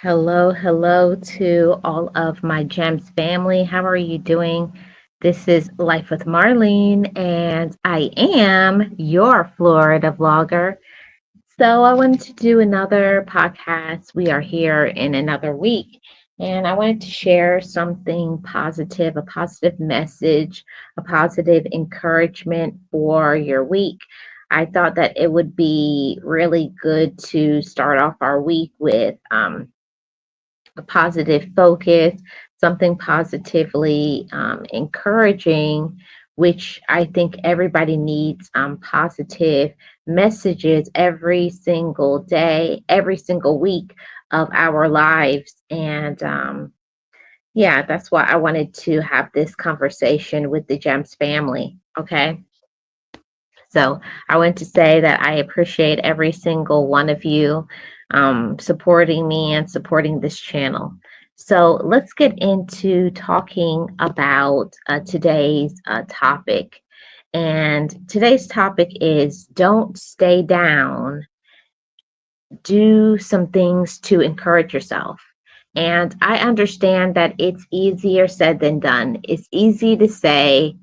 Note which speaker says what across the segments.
Speaker 1: Hello, hello to all of my GEMS family. How are you doing? This is Life with Marlene, and I am your Florida vlogger. So, I wanted to do another podcast. We are here in another week, and I wanted to share something positive, a positive message, a positive encouragement for your week. I thought that it would be really good to start off our week with a positive focus, something positively encouraging, which I think everybody needs positive messages every single day, every single week of our lives. And yeah, that's why I wanted to have this conversation with the GEMS family. Okay. So I want to say that I appreciate every single one of you supporting me and supporting this channel. So let's get into talking about today's topic. And today's topic is don't stay down, do some things to encourage yourself. And I understand that it's easier said than done. It's easy to say,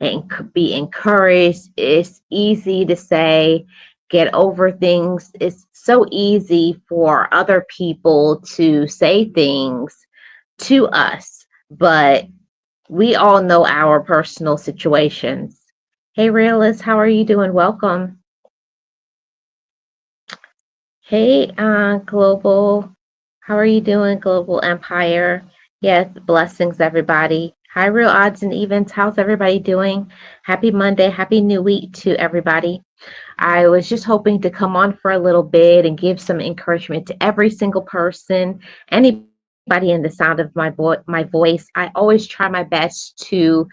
Speaker 1: and be encouraged. It's easy to say, get over things. It's so easy for other people to say things to us, but we all know our personal situations. Hey, Realist, how are you doing? Welcome. Hey, Global, how are you doing, Global Empire? Yes, blessings, everybody. Hi, Real Odds and Evens. How's everybody doing? Happy Monday. Happy New Week to everybody. I was just hoping to come on for a little bit and give some encouragement to every single person, anybody in the sound of my voice. I always try my best to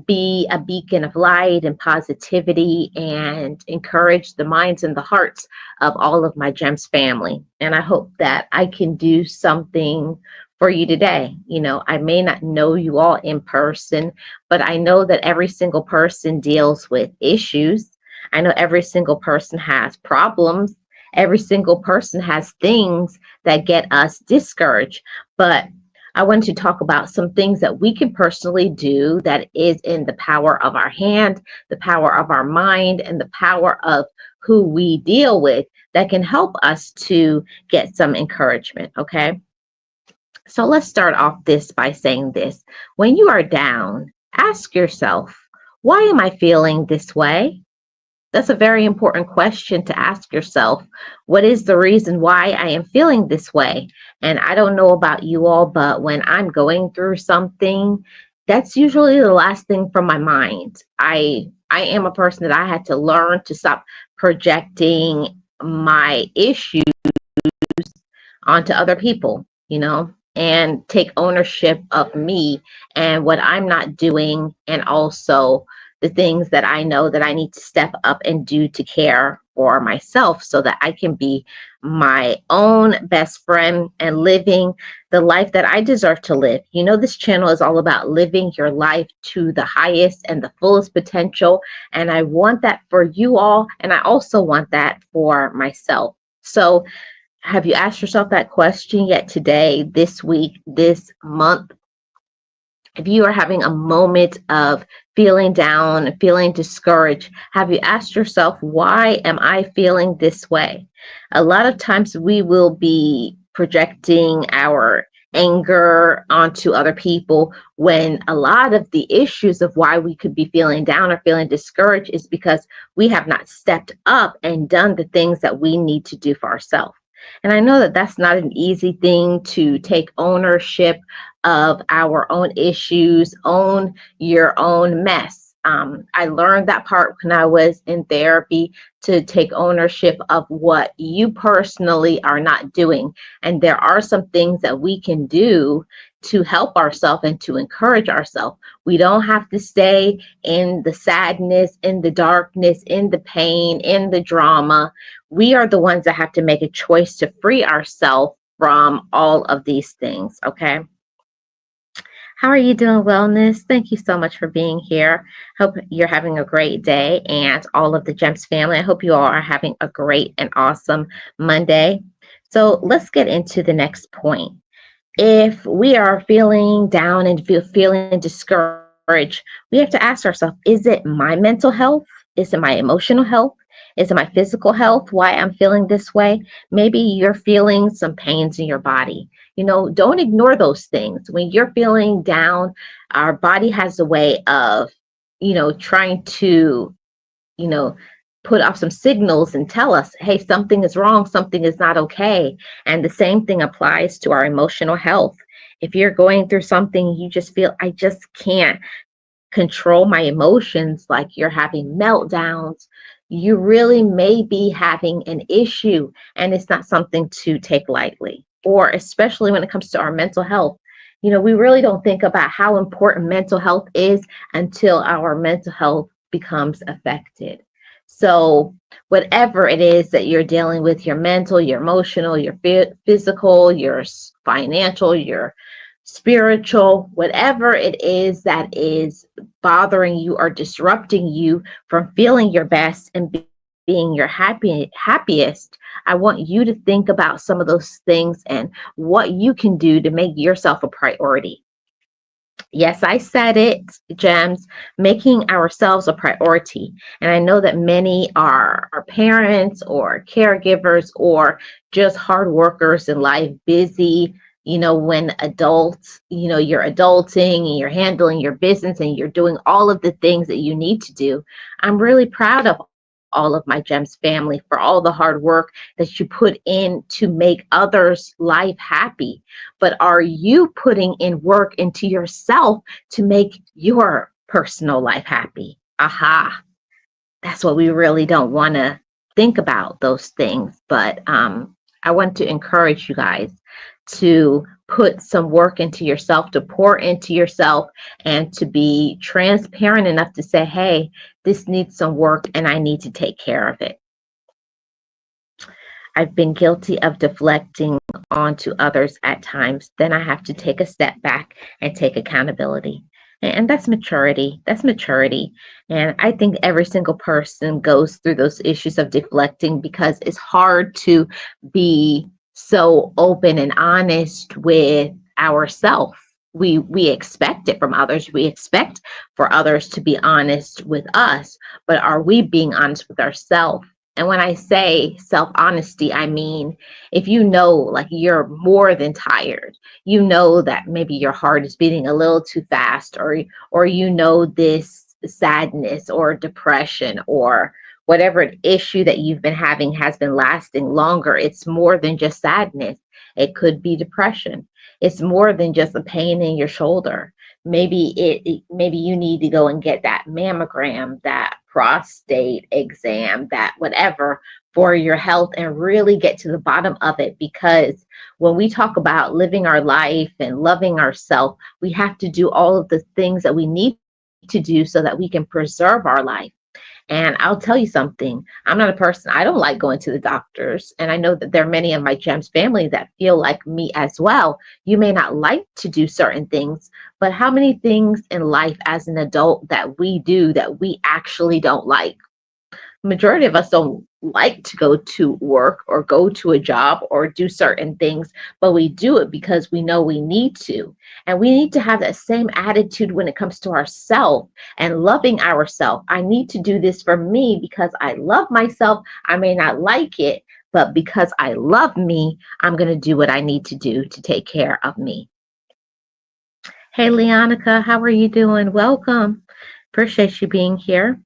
Speaker 1: be a beacon of light and positivity and encourage the minds and the hearts of all of my GEMS family. And I hope that I can do something for you today. You know, I may not know you all in person, but I know that every single person deals with issues. I know every single person has problems. Every single person has things that get us discouraged. But I want to talk about some things that we can personally do that is in the power of our hand, the power of our mind, and the power of who we deal with that can help us to get some encouragement. Okay. So let's start off this by saying this. When you are down, ask yourself, why am I feeling this way? That's a very important question to ask yourself. What is the reason why I am feeling this way? And I don't know about you all, but when I'm going through something, that's usually the last thing from my mind. I am a person that I had to learn to stop projecting my issues onto other people, and take ownership of me and what I'm not doing, and also the things that I know that I need to step up and do to care for myself so that I can be my own best friend and living the life that I deserve to live. You know, this channel is all about living your life to the highest and the fullest potential. And I want that for you all. And I also want that for myself. So, have you asked yourself that question yet today, this week, this month? If you are having a moment of feeling down, feeling discouraged, have you asked yourself, why am I feeling this way? A lot of times we will be projecting our anger onto other people when a lot of the issues of why we could be feeling down or feeling discouraged is because we have not stepped up and done the things that we need to do for ourselves. And I know that that's not an easy thing to take ownership of our own issues, own your own mess. I learned that part when I was in therapy, to take ownership of what you personally are not doing. And there are some things that we can do to help ourselves and to encourage ourselves. We don't have to stay in the sadness, in the darkness, in the pain, in the drama. We are the ones that have to make a choice to free ourselves from all of these things. Okay. How are you doing, Wellness? Thank you so much for being here. Hope you're having a great day, and all of the GEMS family. I hope you all are having a great and awesome Monday. So let's get into the next point. If we are feeling down and feeling discouraged, we have to ask ourselves, is it my mental health? Is it my emotional health? Is it my physical health? Why I'm feeling this way? Maybe you're feeling some pains in your body. Don't ignore those things. When you're feeling down, our body has a way of, trying to, you know, put off some signals and tell us, hey, something is wrong, something is not okay. And the same thing applies to our emotional health. If you're going through something, you just feel, I just can't control my emotions, like you're having meltdowns, you really may be having an issue, and it's not something to take lightly. Or especially when it comes to our mental health, we really don't think about how important mental health is until our mental health becomes affected. So whatever it is that you're dealing with, your mental, your emotional, your physical, your financial, your spiritual, whatever it is that is bothering you or disrupting you from feeling your best and being your happiest, I want you to think about some of those things and what you can do to make yourself a priority. Yes, I said it, Gems, making ourselves a priority. And I know that many are parents or caregivers or just hard workers in life, busy. When adults, you're adulting and you're handling your business and you're doing all of the things that you need to do. I'm really proud of all of my Gems family for all the hard work that you put in to make others' life happy. But are you putting in work into yourself to make your personal life happy? Aha. That's what we really don't want to think about, those things. But I want to encourage you guys to put some work into yourself, to pour into yourself, and to be transparent enough to say, hey, this needs some work and I need to take care of it. I've been guilty of deflecting onto others at times. Then I have to take a step back and take accountability. And that's maturity. That's maturity. And I think every single person goes through those issues of deflecting because it's hard to be so open and honest with ourselves. We expect it from others. We expect for others to be honest with us, but are we being honest with ourselves? And when I say self honesty, I mean, if you know, like you're more than tired, you know that maybe your heart is beating a little too fast, or this sadness or depression or whatever issue that you've been having has been lasting longer. It's more than just sadness. It could be depression. It's more than just a pain in your shoulder. Maybe you need to go and get that mammogram, that prostate exam, that whatever, for your health, and really get to the bottom of it. Because when we talk about living our life and loving ourselves, we have to do all of the things that we need to do so that we can preserve our life. And I'll tell you something, I'm not a person, I don't like going to the doctors. And I know that there are many of my GEMS family that feel like me as well. You may not like to do certain things, but how many things in life as an adult that we do that we actually don't like? Majority of us don't like to go to work or go to a job or do certain things, but we do it because we know we need to. And we need to have that same attitude when it comes to ourselves and loving ourselves. I need to do this for me because I love myself. I may not like it, but because I love me, I'm going to do what I need to do to take care of me. Hey, Leonica, how are you doing? Welcome. Appreciate you being here.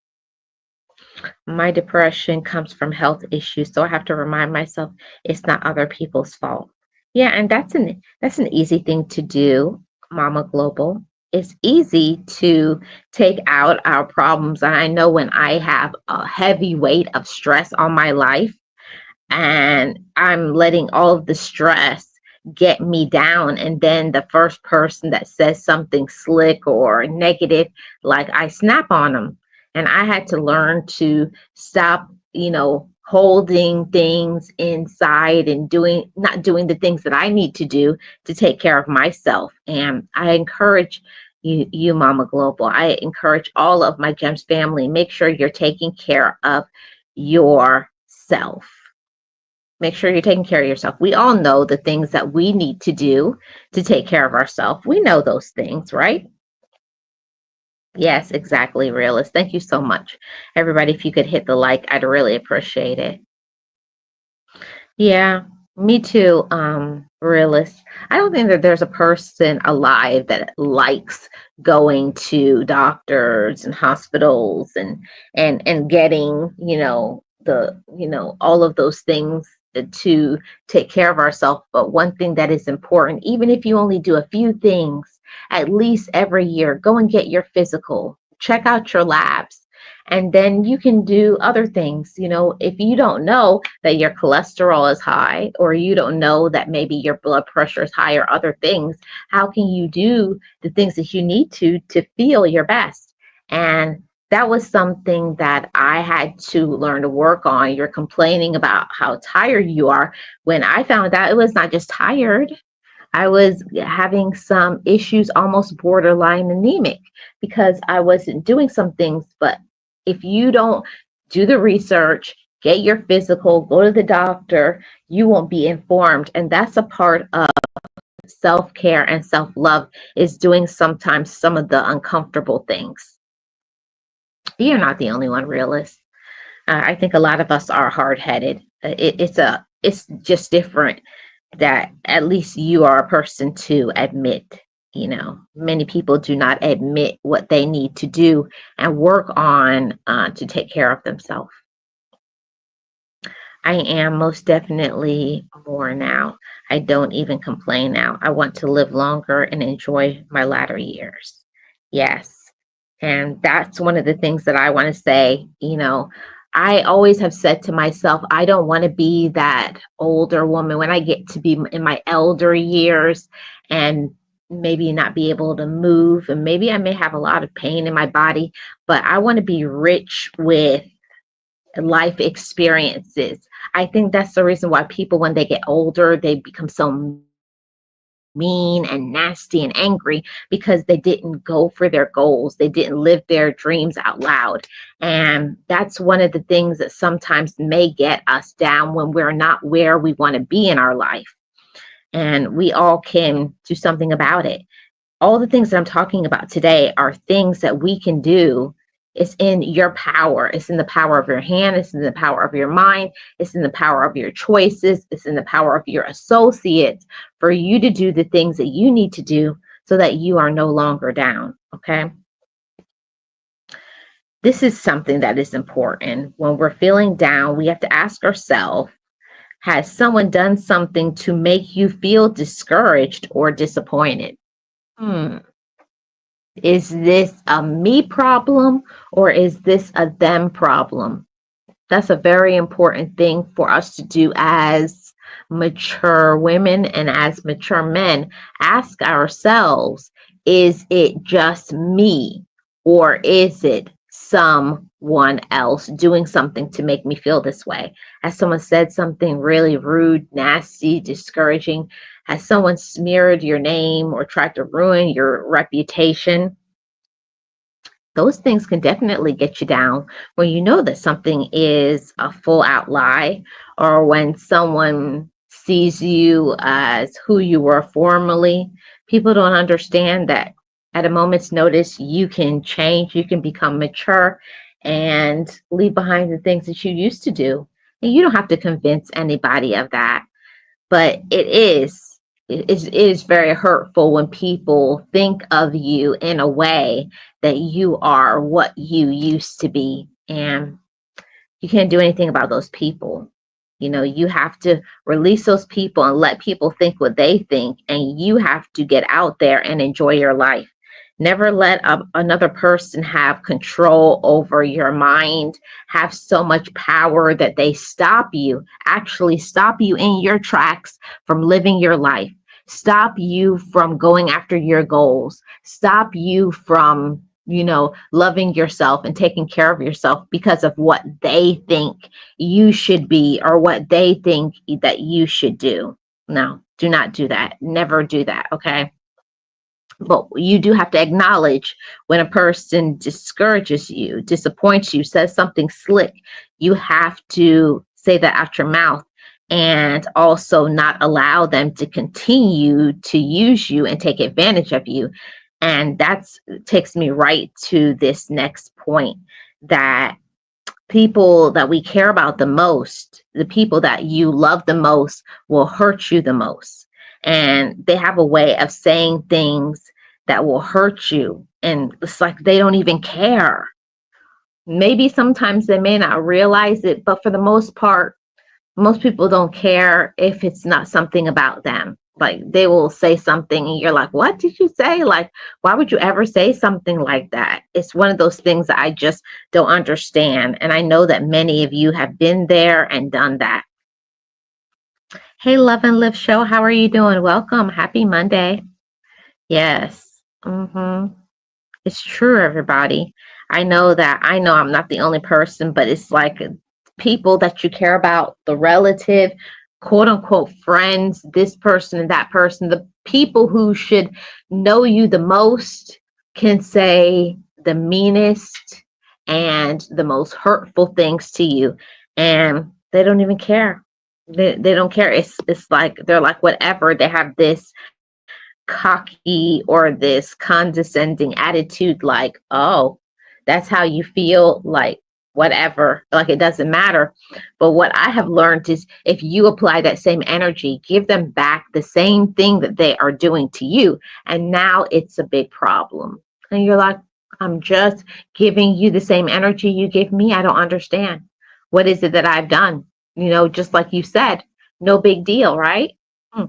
Speaker 1: My depression comes from health issues, so I have to remind myself it's not other people's fault. Yeah, and that's an easy thing to do, Mama Global. It's easy to take out our problems. And I know when I have a heavy weight of stress on my life, and I'm letting all of the stress get me down. And then the first person that says something slick or negative, like I snap on them. And I had to learn to stop, holding things inside and not doing the things that I need to do to take care of myself. And I encourage you, Mama Global. I encourage all of my GEMS family, make sure you're taking care of yourself. Make sure you're taking care of yourself. We all know the things that we need to do to take care of ourselves. We know those things, right? Yes, exactly, realist. Thank you so much. Everybody, if you could hit the like, I'd really appreciate it. Yeah, me too, realist. I don't think that there's a person alive that likes going to doctors and hospitals and getting, all of those things to take care of ourselves. But one thing that is important, even if you only do a few things at least every year, go and get your physical, check out your labs. And then you can do other things. If you don't know that your cholesterol is high, or you don't know that maybe your blood pressure is high or other things, how can you do the things that you need to feel your best? And that was something that I had to learn to work on. You're complaining about how tired you are. When I found out it was not just tired, I was having some issues, almost borderline anemic, because I wasn't doing some things. But if you don't do the research, get your physical, go to the doctor, you won't be informed. And that's a part of self-care and self-love, is doing sometimes some of the uncomfortable things. You're not the only one, realist. I think a lot of us are hard-headed. It's just different that at least you are a person to admit. Many people do not admit what they need to do and work on to take care of themselves. I am most definitely more now. I don't even complain now. I want to live longer and enjoy my latter years. Yes. And that's one of the things that I want to say. I always have said to myself, I don't want to be that older woman when I get to be in my elder years and maybe not be able to move. And maybe I may have a lot of pain in my body, but I want to be rich with life experiences. I think that's the reason why people, when they get older, they become so mean and nasty and angry, because they didn't go for their goals. They didn't live their dreams out loud. And that's one of the things that sometimes may get us down when we're not where we want to be in our life. And we all can do something about it. All the things that I'm talking about today are things that we can do. It's in your power. It's in the power of your hand. It's in the power of your mind. It's in the power of your choices. It's in the power of your associates for you to do the things that you need to do so that you are no longer down. Okay. This is something that is important. When we're feeling down, we have to ask ourselves, has someone done something to make you feel discouraged or disappointed? Hmm. Is this a me problem, or is this a them problem? That's a very important thing for us to do as mature women and as mature men. Ask ourselves, is it just me, or is it someone else doing something to make me feel this way? Has someone said something really rude, nasty, discouraging? Has someone smeared your name or tried to ruin your reputation? Those things can definitely get you down when you know that something is a full out lie, or when someone sees you as who you were formerly. People don't understand that at a moment's notice, you can change, you can become mature and leave behind the things that you used to do. And you don't have to convince anybody of that. But it is very hurtful when people think of you in a way that you are what you used to be, and you can't do anything about those people. You have to release those people and let people think what they think, and you have to get out there and enjoy your life. Never let another person have control over your mind, have so much power that they actually stop you in your tracks from living your life, stop you from going after your goals, stop you from loving yourself and taking care of yourself because of what they think you should be or what they think that you should do. No, do not do that. Never do that. Okay. But you do have to acknowledge when a person discourages you, disappoints you, says something slick. You have to say that out your mouth. and also not allow them to continue to use you and take advantage of you. And that takes me right to this next point, that people that we care about the most, the people that you love the most, will hurt you the most. And they have a way of saying things that will hurt you. And it's like they don't even care. Maybe sometimes they may not realize it, but for the most part, most people don't care if it's not something about them. Like they will say something and you're like, what did you say? Like, why would you ever say something like that? It's one of those things that I just don't understand. And I know that many of you have been there and done that. Hey, Love and Live Show, how are you doing? Welcome. Happy Monday. Yes. It's true, everybody. I know I'm not the only person, but it's like people that you care about, the relative, quote unquote friends, this person and that person, the people who should know you the most can say the meanest and the most hurtful things to you. And they don't even care. They don't care. It's like they're like whatever. They have this cocky or this condescending attitude, like, oh, that's how you feel, like whatever, like it doesn't matter. But what I have learned is if you apply that same energy, give them back the same thing that they are doing to you, and now it's a big problem. And you're like, I'm just giving you the same energy you give me. I don't understand. What is it that I've done? Just like you said, no big deal, right? Hmm.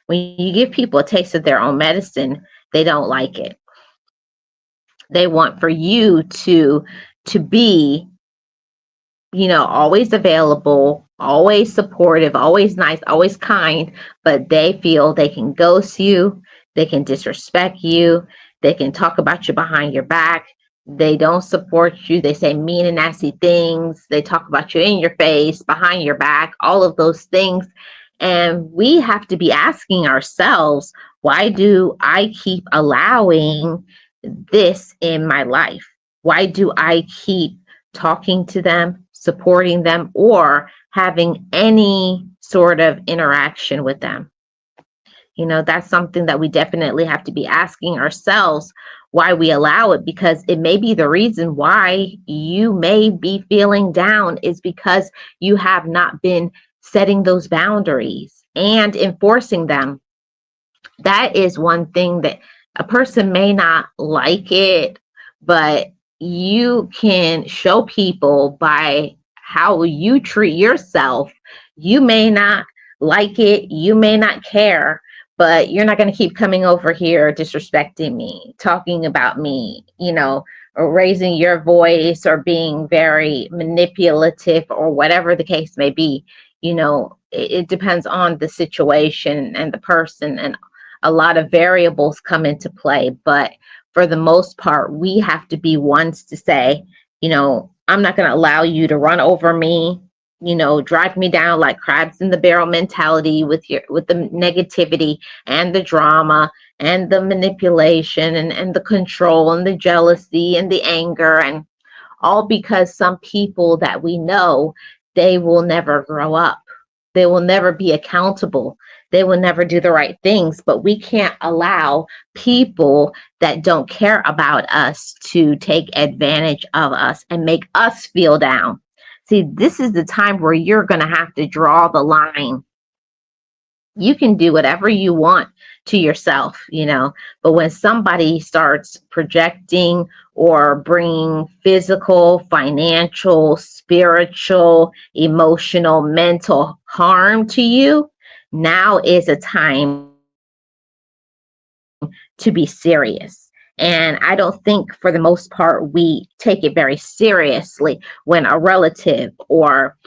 Speaker 1: When you give people a taste of their own medicine, they don't like it. They want for you to be, always available, always supportive, always nice, always kind, but they feel they can ghost you, they can disrespect you, they can talk about you behind your back. They don't support you. They say mean and nasty things. They talk about you in your face, behind your back, all of those things. And we have to be asking ourselves, why do I keep allowing this in my life? Why do I keep talking to them, supporting them, or having any sort of interaction with them? That's something that we definitely have to be asking ourselves, why we allow it, because it may be the reason why you may be feeling down is because you have not been setting those boundaries and enforcing them. That is one thing that a person may not like it, but you can show people by how you treat yourself. You may not like it, you may not care, but you're not going to keep coming over here disrespecting me, talking about me, or raising your voice or being very manipulative or whatever the case may be. It depends on the situation and the person, and a lot of variables come into play. But for the most part, we have to be ones to say, I'm not going to allow you to run over me, drive me down like crabs in the barrel mentality with the negativity and the drama and the manipulation and the control and the jealousy and the anger, and all because some people that we know, they will never grow up. They will never be accountable. They will never do the right things. But we can't allow people that don't care about us to take advantage of us and make us feel down. See, this is the time where you're going to have to draw the line. You can do whatever you want to yourself, but when somebody starts projecting or bringing physical, financial, spiritual, emotional, mental harm to you, now is a time to be serious. And I don't think for the most part we take it very seriously when a relative or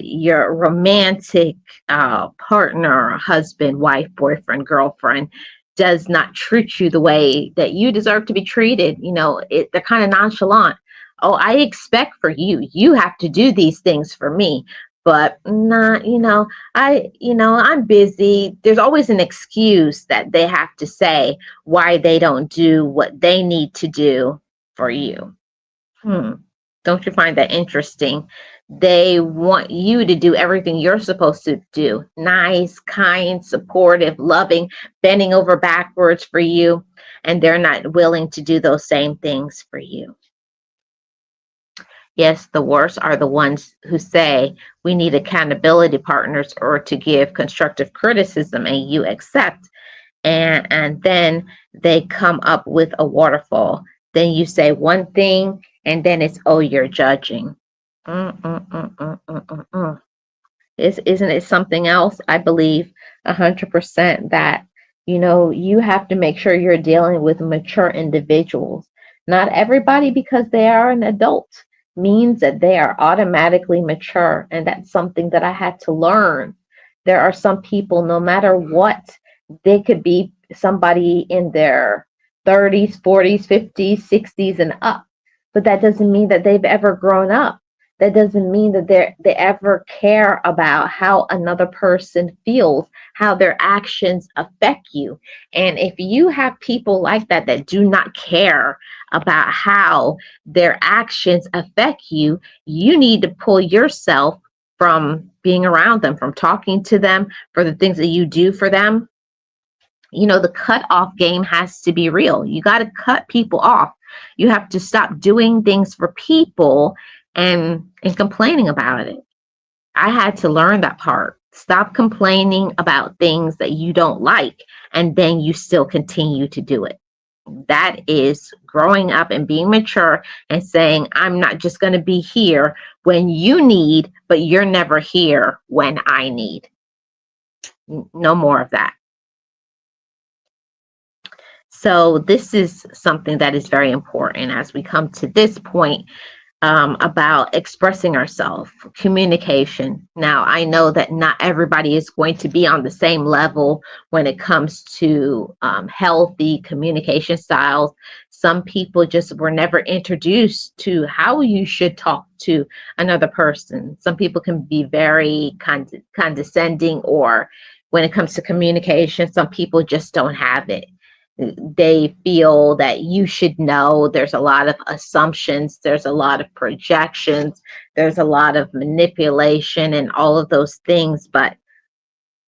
Speaker 1: your romantic partner, husband, wife, boyfriend, girlfriend does not treat you the way that you deserve to be treated. They're kind of nonchalant. Oh, I expect for you. You have to do these things for me. But not, I'm busy. There's always an excuse that they have to say why they don't do what they need to do for you. Hmm. Don't you find that interesting? They want you to do everything you're supposed to do. Nice, kind, supportive, loving, bending over backwards for you. And they're not willing to do those same things for you. Yes, the worst are the ones who say we need accountability partners or to give constructive criticism and you accept. And then they come up with a waterfall. Then you say one thing and then it's, oh, you're judging. Mm, mm, mm, mm, mm, mm, mm. Isn't it something else? I believe 100% that, you have to make sure you're dealing with mature individuals. Not everybody, because they are an adult, means that they are automatically mature. And that's something that I had to learn. There are some people, no matter what, they could be somebody in their 30s, 40s, 50s, 60s, and up. But that doesn't mean that they've ever grown up. That doesn't mean that they ever care about how another person feels, how their actions affect you. And if you have people like that that do not care about how their actions affect you, you need to pull yourself from being around them, from talking to them, for the things that you do for them. The cutoff game has to be real. You got to cut people off. You have to stop doing things for people and complaining about it. I had to learn that part. Stop complaining about things that you don't like and then you still continue to do it. That is growing up and being mature and saying, I'm not just going to be here when you need, but you're never here when I need. No more of that. So this is something that is very important as we come to this point, about expressing ourselves, communication. Now, I know that not everybody is going to be on the same level when it comes to healthy communication styles. Some people just were never introduced to how you should talk to another person. Some people can be very condescending, or when it comes to communication, some people just don't have it. They feel that you should know. There's a lot of assumptions, there's a lot of projections, there's a lot of manipulation and all of those things. But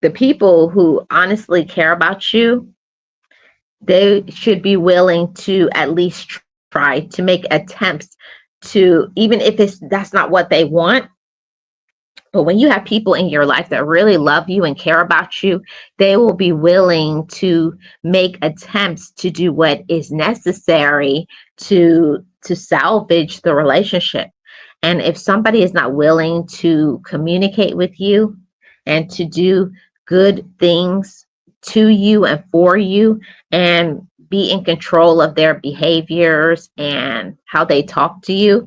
Speaker 1: the people who honestly care about you, they should be willing to at least try to make attempts to, even if that's not what they want. But when you have people in your life that really love you and care about you, they will be willing to make attempts to do what is necessary to salvage the relationship. And if somebody is not willing to communicate with you and to do good things to you and for you and be in control of their behaviors and how they talk to you,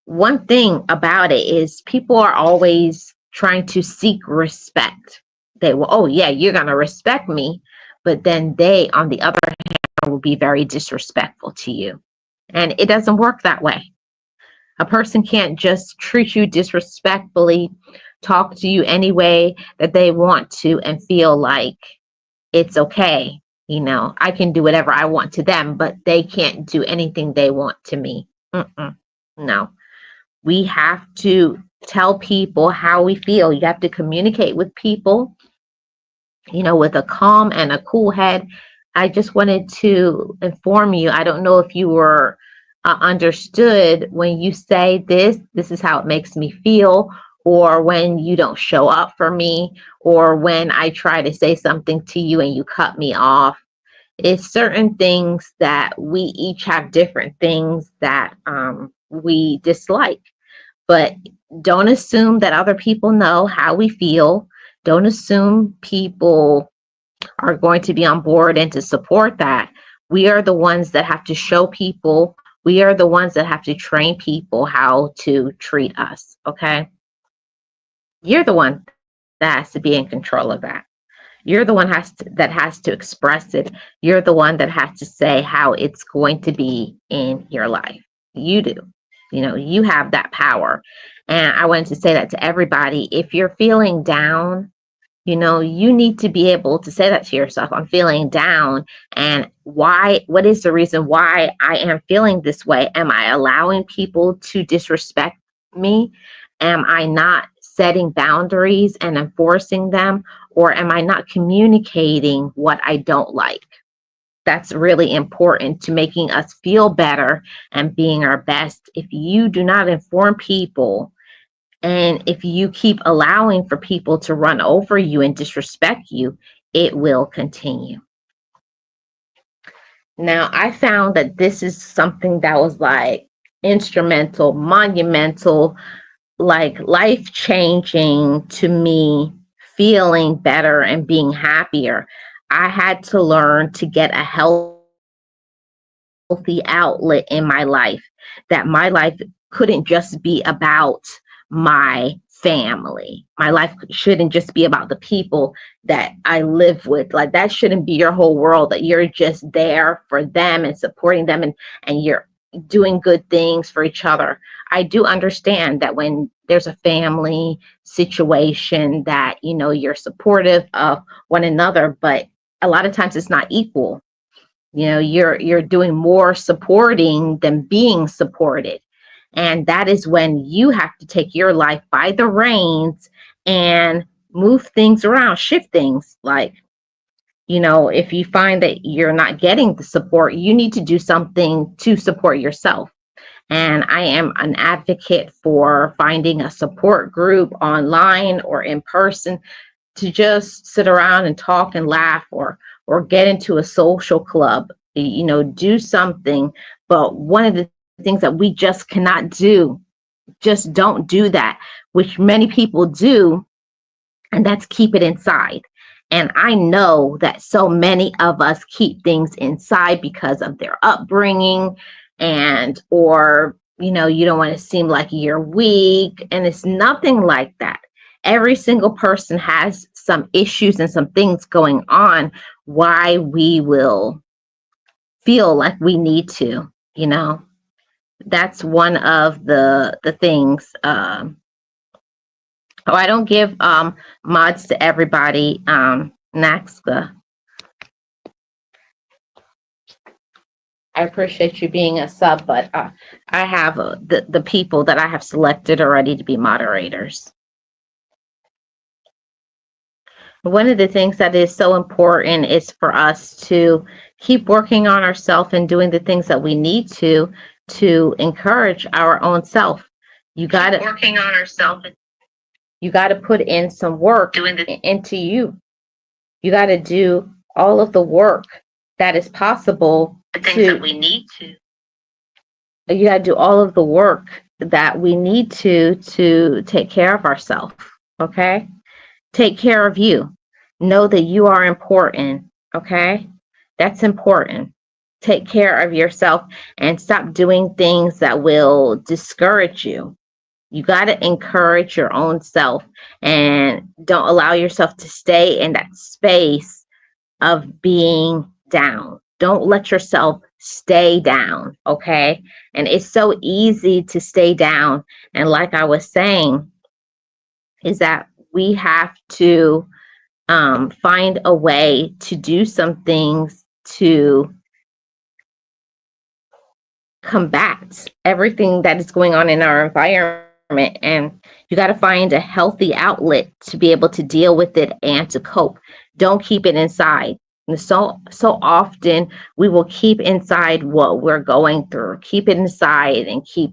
Speaker 1: one thing about it is people are always trying to seek respect. They will, oh, yeah, you're going to respect me. But then they, on the other hand, will be very disrespectful to you. And it doesn't work that way. A person can't just treat you disrespectfully, talk to you any way that they want to, and feel like it's okay. I can do whatever I want to them, but they can't do anything they want to me. No. We have to tell people how we feel. You have to communicate with people, with a calm and a cool head. I just wanted to inform you. I don't know if you were understood when you say this is how it makes me feel, or when you don't show up for me, or when I try to say something to you and you cut me off. It's certain things that we each have different things that we dislike. But don't assume that other people know how we feel. Don't assume people are going to be on board and to support that. We are the ones that have to show people, we are the ones that have to train people how to treat us. Okay. You're the one that has to be in control of that. You're the one that has to express it. You're the one that has to say how it's going to be in your life. You do. You have that power. And I wanted to say that to everybody. If you're feeling down, You need to be able to say that to yourself. I'm feeling down. And why? What is the reason why I am feeling this way? Am I allowing people to disrespect me? Am I not setting boundaries and enforcing them? Or am I not communicating what I don't like? That's really important to making us feel better and being our best. If you do not inform people, and if you keep allowing for people to run over you and disrespect you, it will continue. Now, I found that this is something that was like instrumental, monumental, like life changing to me, feeling better and being happier. I had to learn to get a healthy outlet in my life, that my life couldn't just be about my family. My life shouldn't just be about the people that I live with. Like, that shouldn't be your whole world, that you're just there for them and supporting them, and you're doing good things for each other. I do understand that when there's a family situation that, you're supportive of one another, but a lot of times it's not equal. You're doing more supporting than being supported. And that is when you have to take your life by the reins and move things around, shift things. Like, if you find that you're not getting the support, you need to do something to support yourself. And I am an advocate for finding a support group online or in person, to just sit around and talk and laugh, or get into a social club, do something. But one of the things that we just cannot do, just don't do that, which many people do, and that's keep it inside. And I know that so many of us keep things inside because of their upbringing, and or you don't want to seem like you're weak, and it's nothing like that. Every single person has some issues and some things going on, why we will feel like we need to, that's one of the things. Oh, I don't give mods to everybody. Naxka, I appreciate you being a sub, but I have the people that I have selected already to be moderators. One of the things that is so important is for us to keep working on ourselves and doing the things that we need to encourage our own self. You got to working on ourselves. You got to put in some work into you. You got to do all of the work that is possible. The things that we need to. You got to do all of the work that we need to take care of ourselves. Okay? Take care of you. Know that you are important. Okay? That's important. Take care of yourself and stop doing things that will discourage you. You got to encourage your own self, and don't allow yourself to stay in that space of being down. Don't let yourself stay down, okay? And it's so easy to stay down. And like I was saying, is that we have to find a way to do some things to combat everything that is going on in our environment. And you got to find a healthy outlet to be able to deal with it and to cope. Don't keep it inside. And so often we will keep inside what we're going through, keep it inside, and keep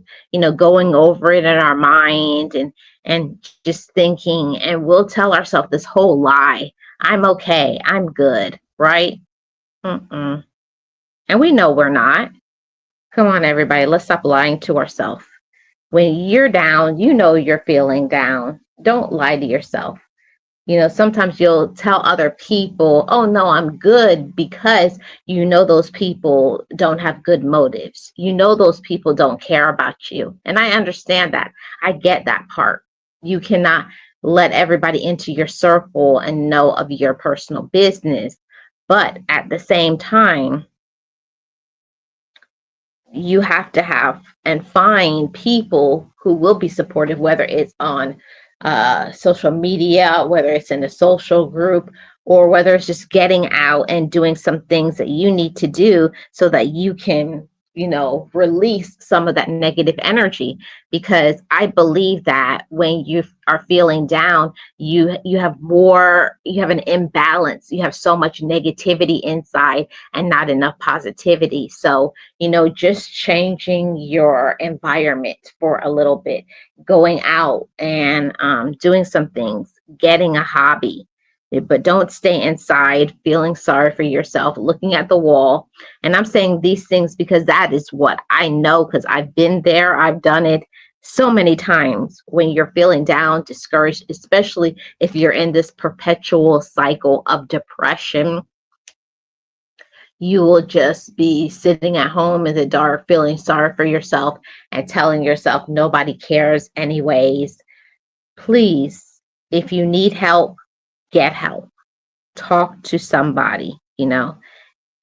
Speaker 1: going over it in our mind, and just thinking, and we'll tell ourselves this whole lie: I'm okay, I'm good, right? Mm-mm. And we know we're not. Come on, everybody, let's stop lying to ourselves. When you're down, you're feeling down. Don't lie to yourself. Sometimes you'll tell other people, oh, no, I'm good, because those people don't have good motives. Those people don't care about you. And I understand that. I get that part. You cannot let everybody into your circle and know of your personal business. But at the same time, you have to have and find people who will be supportive, whether it's on social media, whether it's in a social group or whether it's just getting out and doing some things that you need to do so that you can, release some of that negative energy. Because I believe that when you are feeling down, you have an imbalance. You have so much negativity inside and not enough positivity. So, just changing your environment for a little bit, going out and doing some things, getting a hobby. But don't stay inside feeling sorry for yourself, looking at the wall. And I'm saying these things because that is what I know, because I've been there, I've done it so many times. When you're feeling down, discouraged, especially if you're in this perpetual cycle of depression, you will just be sitting at home in the dark, feeling sorry for yourself and telling yourself nobody cares anyways. Please, if you need help, get help. Talk to somebody,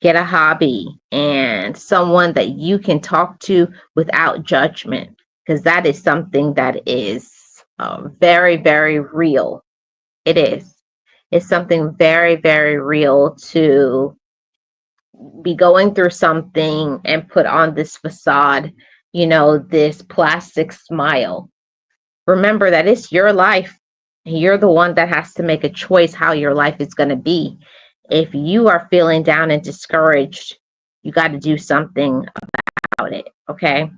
Speaker 1: get a hobby and someone that you can talk to without judgment, because that is something that is very, very real. It is. It's something very, very real to be going through something and put on this facade, this plastic smile. Remember that it's your life. You're the one that has to make a choice how your life is going to be. If you are feeling down and discouraged, you got to do something about it. Okay.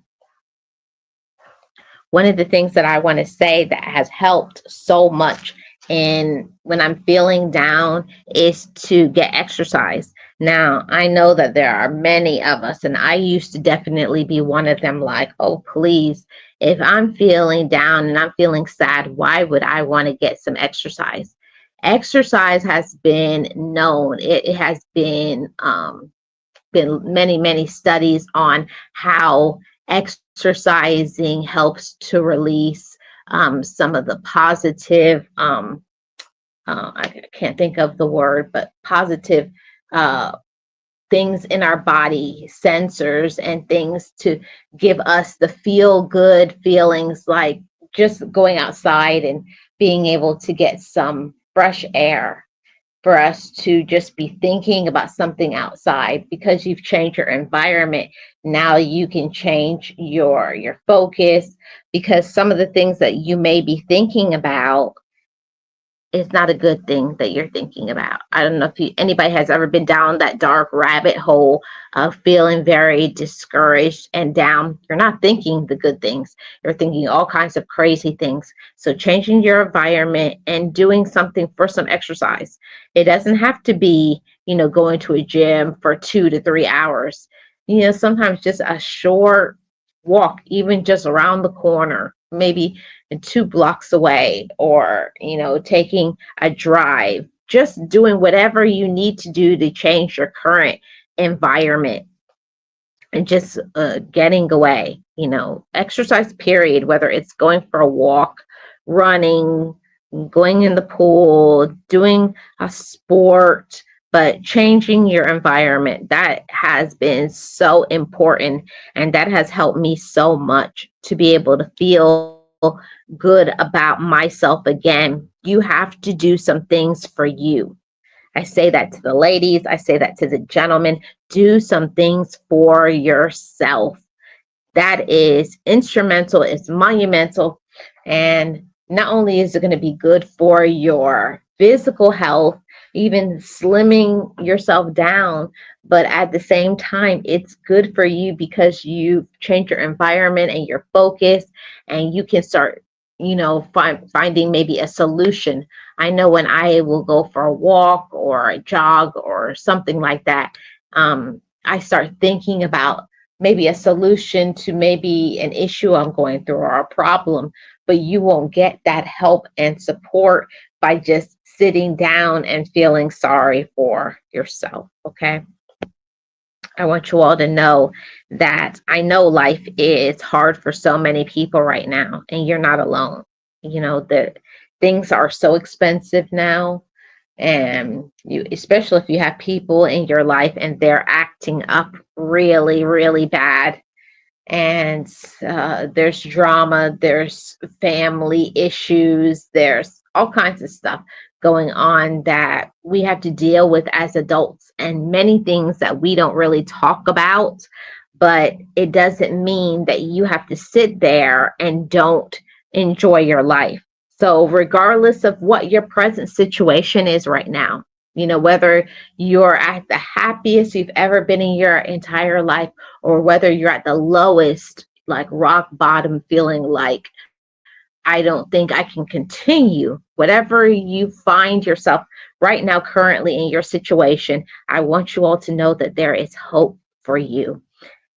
Speaker 1: One of the things that I want to say that has helped so much and when I'm feeling down is to get exercise. Now, I know that there are many of us, and I used to definitely be one of them, like, oh, please, if I'm feeling down and I'm feeling sad, why would I want to get some exercise? Exercise has been known. It has been many, many studies on how exercising helps to release some of the positive, I can't think of the word, but positive uh, things in our body, sensors and things to give us the feel good feelings, like just going outside and being able to get some fresh air, for us to just be thinking about something outside. Because you've changed your environment, now you can change your focus, because some of the things that you may be thinking about is not a good thing that you're thinking about. I don't know if anybody has ever been down that dark rabbit hole of feeling very discouraged and down. You're not thinking the good things. You're thinking all kinds of crazy things. So changing your environment and doing something for some exercise. It doesn't have to be, going to a gym for 2 to 3 hours. Sometimes just a short walk, even just around the corner, maybe 2 blocks away, or taking a drive, just doing whatever you need to do to change your current environment, and just getting away, exercise period, whether it's going for a walk, running, going in the pool, doing a sport, but changing your environment. That has been so important, and that has helped me so much to be able to feel good about myself again. You have to do some things for you. I say that to the ladies, I say that to the gentlemen. Do some things for yourself. That is instrumental, it's monumental. And not only is it going to be good for your physical health, even slimming yourself down, but at the same time, it's good for you because you change your environment and your focus, and you can start, finding maybe a solution. I know when I will go for a walk or a jog or something like that, I start thinking about maybe a solution to maybe an issue I'm going through or a problem, but you won't get that help and support by just sitting down and feeling sorry for yourself. Okay. I want you all to know that I know life is hard for so many people right now, and you're not alone. The things are so expensive now, and especially if you have people in your life and they're acting up really, really bad, and there's drama, there's family issues, there's all kinds of stuff going on that we have to deal with as adults, and many things that we don't really talk about. But it doesn't mean that you have to sit there and don't enjoy your life. So, regardless of what your present situation is right now, whether you're at the happiest you've ever been in your entire life, or whether you're at the lowest, like rock bottom, feeling like I don't think I can continue, whatever you find yourself right now, currently in your situation, I want you all to know that there is hope for you.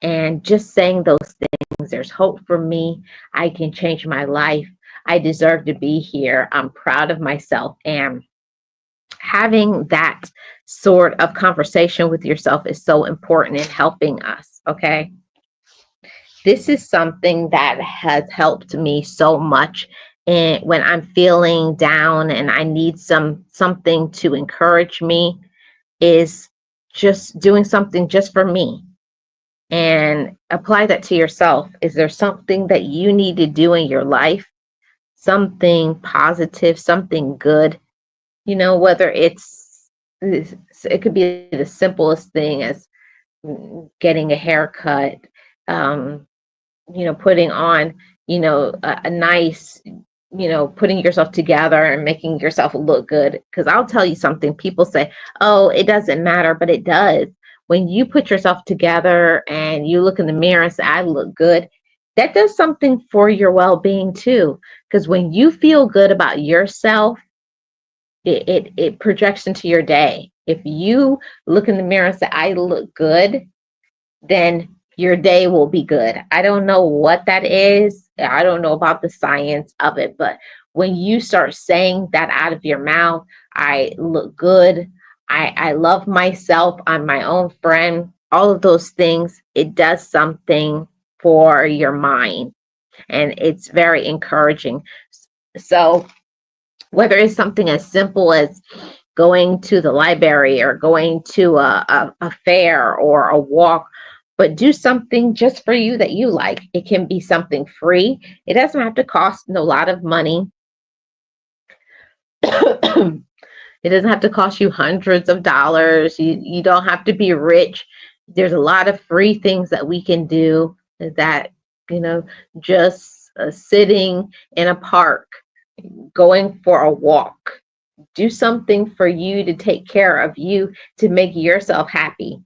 Speaker 1: And just saying those things, there's hope for me. I can change my life. I deserve to be here. I'm proud of myself. And having that sort of conversation with yourself is so important in helping us. Okay. This is something that has helped me so much. And when I'm feeling down and I need something to encourage me, is just doing something just for me. And apply that to yourself. Is there something that you need to do in your life? Something positive, something good, whether it could be the simplest thing as getting a haircut, um, putting on, a nice, putting yourself together and making yourself look good. Because I'll tell you something, people say, oh, it doesn't matter, but it does. When you put yourself together and you look in the mirror and say, I look good, that does something for your well being too. Because when you feel good about yourself, it projects into your day. If you look in the mirror and say, I look good, then your day will be good. I don't know what that is. I don't know about the science of it, but when you start saying that out of your mouth, I look good, I love myself, I'm my own friend, all of those things, it does something for your mind, and it's very encouraging. So, whether it's something as simple as going to the library or going to a fair or a walk, but do something just for you that you like. It can be something free. It doesn't have to cost a lot of money. It doesn't have to cost you hundreds of dollars. You don't have to be rich. There's a lot of free things that we can do that, you know, just sitting in a park, going for a walk. Do something for you to take care of you, to make yourself happy.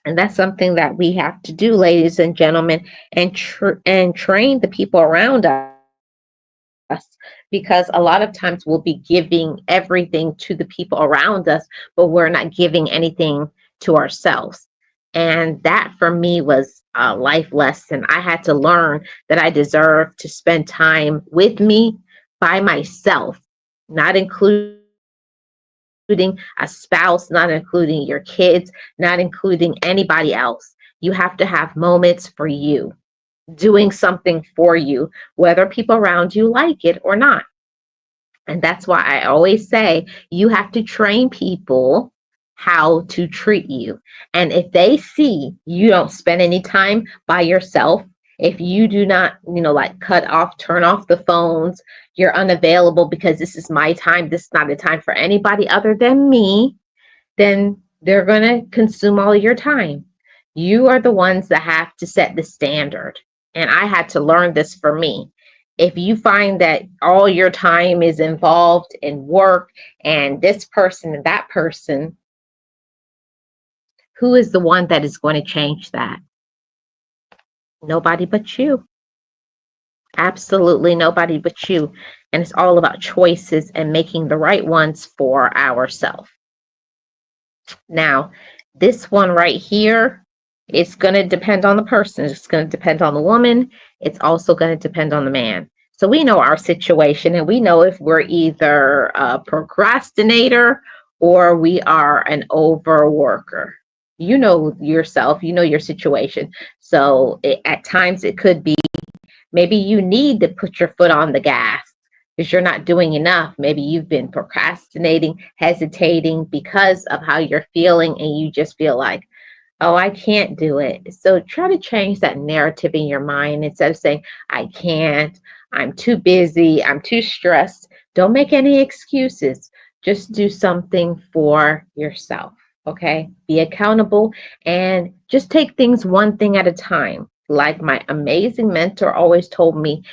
Speaker 1: And that's something that we have to do, ladies and gentlemen, and train the people around us, because a lot of times we'll be giving everything to the people around us, but we're not giving anything to ourselves. And that for me was a life lesson. I had to learn that I deserve to spend time with me by myself, not including a spouse, not including your kids, not including anybody else. You have to have moments for you, doing something for you, whether people around you like it or not. And that's why I always say you have to train people how to treat you. And if they see you don't spend any time by yourself, if you do not, like cut off, turn off the phones, you're unavailable because this is my time, this is not a time for anybody other than me, then they're going to consume all your time. You are the ones that have to set the standard. And I had to learn this for me. If you find that all your time is involved in work and this person and that person, who is the one that is going to change that? Nobody but you. Absolutely nobody but you. And it's all about choices and making the right ones for ourselves. Now, this one right here, it's going to depend on the person. It's going to depend on the woman. It's also going to depend on the man. So we know our situation, and we know if we're either a procrastinator or we are an overworker. You know yourself, you know your situation. So at times it could be maybe you need to put your foot on the gas because you're not doing enough. Maybe you've been procrastinating, hesitating because of how you're feeling, and you just feel like, oh, I can't do it. So try to change that narrative in your mind instead of saying, I can't, I'm too busy, I'm too stressed. Don't make any excuses. Just do something for yourself. Okay. Be accountable and just take things one thing at a time. Like my amazing mentor always told me,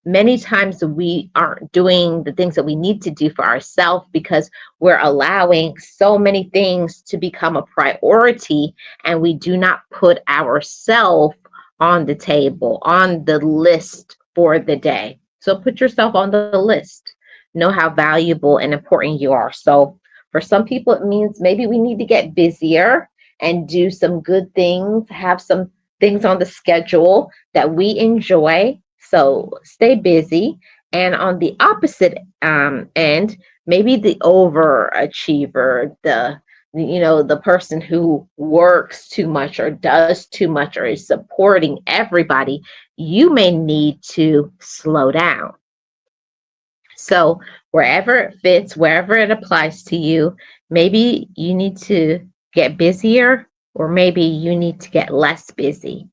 Speaker 1: many times we aren't doing the things that we need to do for ourselves because we're allowing so many things to become a priority, and we do not put ourselves on the table, on the list for the day. So put yourself on the list. Know how valuable and important you are. So for some people, it means maybe we need to get busier and do some good things, have some things on the schedule that we enjoy. So stay busy. And on the opposite end, maybe the overachiever, the person who works too much or does too much or is supporting everybody, you may need to slow down. So wherever it fits, wherever it applies to you, maybe you need to get busier or maybe you need to get less busy.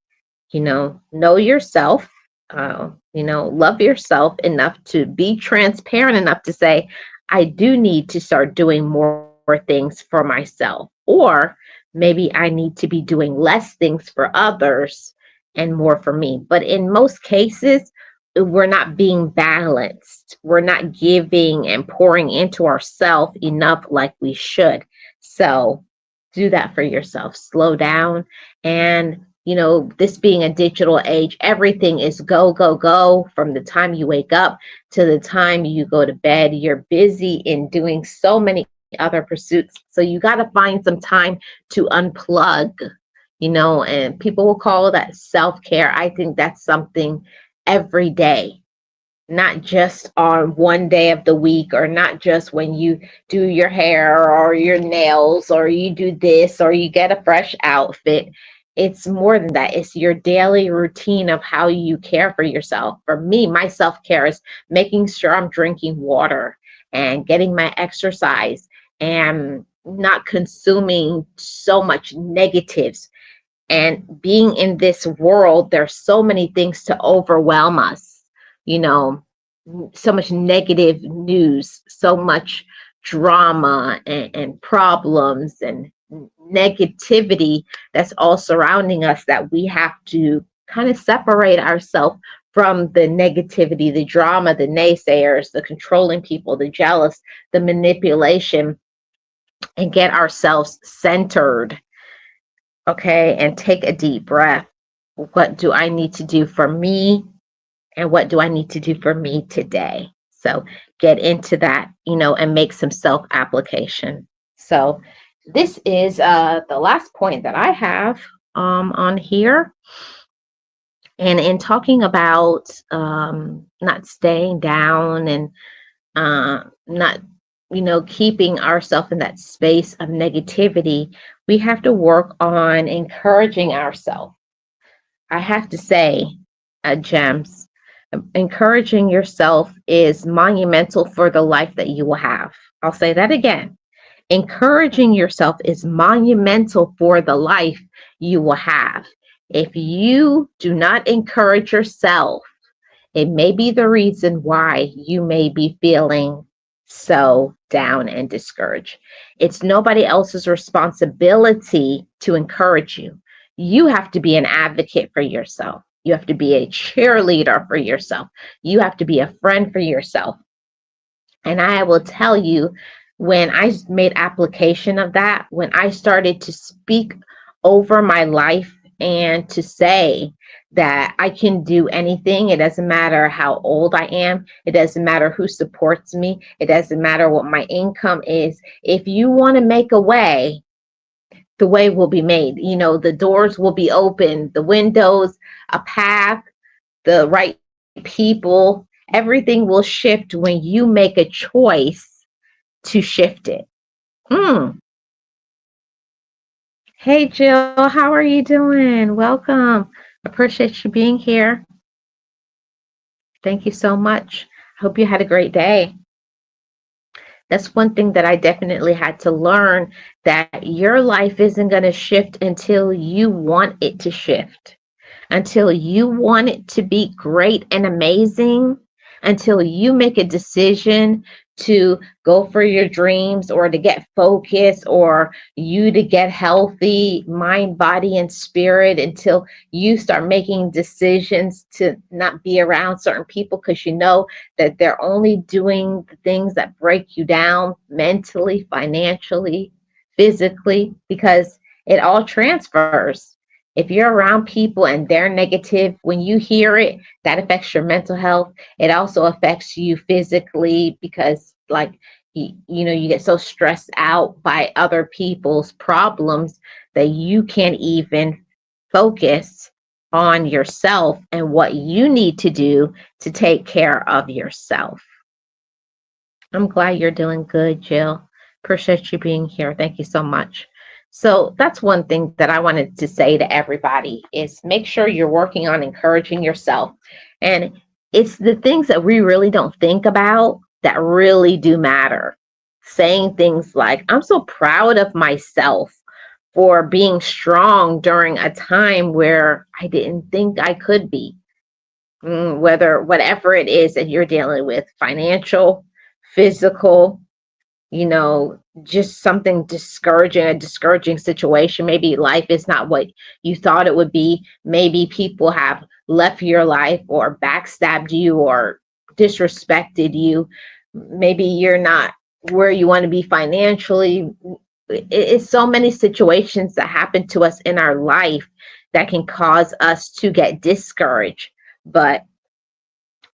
Speaker 1: Know yourself, love yourself enough to be transparent enough to say, I do need to start doing more things for myself, or maybe I need to be doing less things for others and more for me. But in most cases, we're not being balanced. We're not giving and pouring into ourselves enough like we should. So do that for yourself. Slow down. And, this being a digital age, everything is go, go, go from the time you wake up to the time you go to bed. You're busy in doing so many other pursuits. So you got to find some time to unplug, and people will call that self care. I think that's something every day, not just on one day of the week, or not just when you do your hair or your nails or you do this or you get a fresh outfit. It's more than that. It's your daily routine of how you care for yourself. For me, my self care is making sure I'm drinking water and getting my exercise and not consuming so much negatives. And being in this world, there's so many things to overwhelm us, you know, so much negative news, so much drama and problems and negativity that's all surrounding us, that we have to kind of separate ourselves from the negativity, the drama, the naysayers, the controlling people, the jealous, the manipulation, and get ourselves centered. Okay, and take a deep breath. What do I need to do for me? And what do I need to do for me today? So get into that, and make some self application. So this is the last point that I have on here. And in talking about not staying down and not, keeping ourselves in that space of negativity, we have to work on encouraging ourselves. I have to say, Gems, encouraging yourself is monumental for the life that you will have. I'll say that again. Encouraging yourself is monumental for the life you will have. If you do not encourage yourself, it may be the reason why you may be feeling so down and discouraged. It's nobody else's responsibility to encourage you. You have to be an advocate for yourself. You have to be a cheerleader for yourself. You have to be a friend for yourself. And I will tell you, when I made application of that, when I started to speak over my life and to say that I can do anything, it doesn't matter how old I am, it doesn't matter who supports me, it doesn't matter what my income is. If you want to make a way, the way will be made. The doors will be open, the windows, a path, the right people. Everything will shift when you make a choice to shift it. Mm. Hey, Jill, how are you doing? Welcome. Appreciate you being here. Thank you so much. Hope you had a great day. That's one thing that I definitely had to learn, that your life isn't going to shift until you want it to shift, until you want it to be great and amazing, until you make a decision to go for your dreams, or to get focused, or you to get healthy mind, body, and spirit, until you start making decisions to not be around certain people, because you know that they're only doing the things that break you down mentally, financially, physically, because it all transfers. If you're around people and they're negative, when you hear it, that affects your mental health. It also affects you physically, because like you get so stressed out by other people's problems that you can't even focus on yourself and what you need to do to take care of yourself. I'm glad you're doing good, Jill. Appreciate you being here. Thank you so much. So that's one thing that I wanted to say to everybody, is make sure you're working on encouraging yourself. And it's the things that we really don't think about that really do matter. Saying things like, I'm so proud of myself for being strong during a time where I didn't think I could be. Whether whatever it is that you're dealing with, financial, physical, just something discouraging, a discouraging situation. Maybe life is not what you thought it would be. Maybe people have left your life, or backstabbed you, or disrespected you. Maybe you're not where you want to be financially. It's so many situations that happen to us in our life that can cause us to get discouraged. But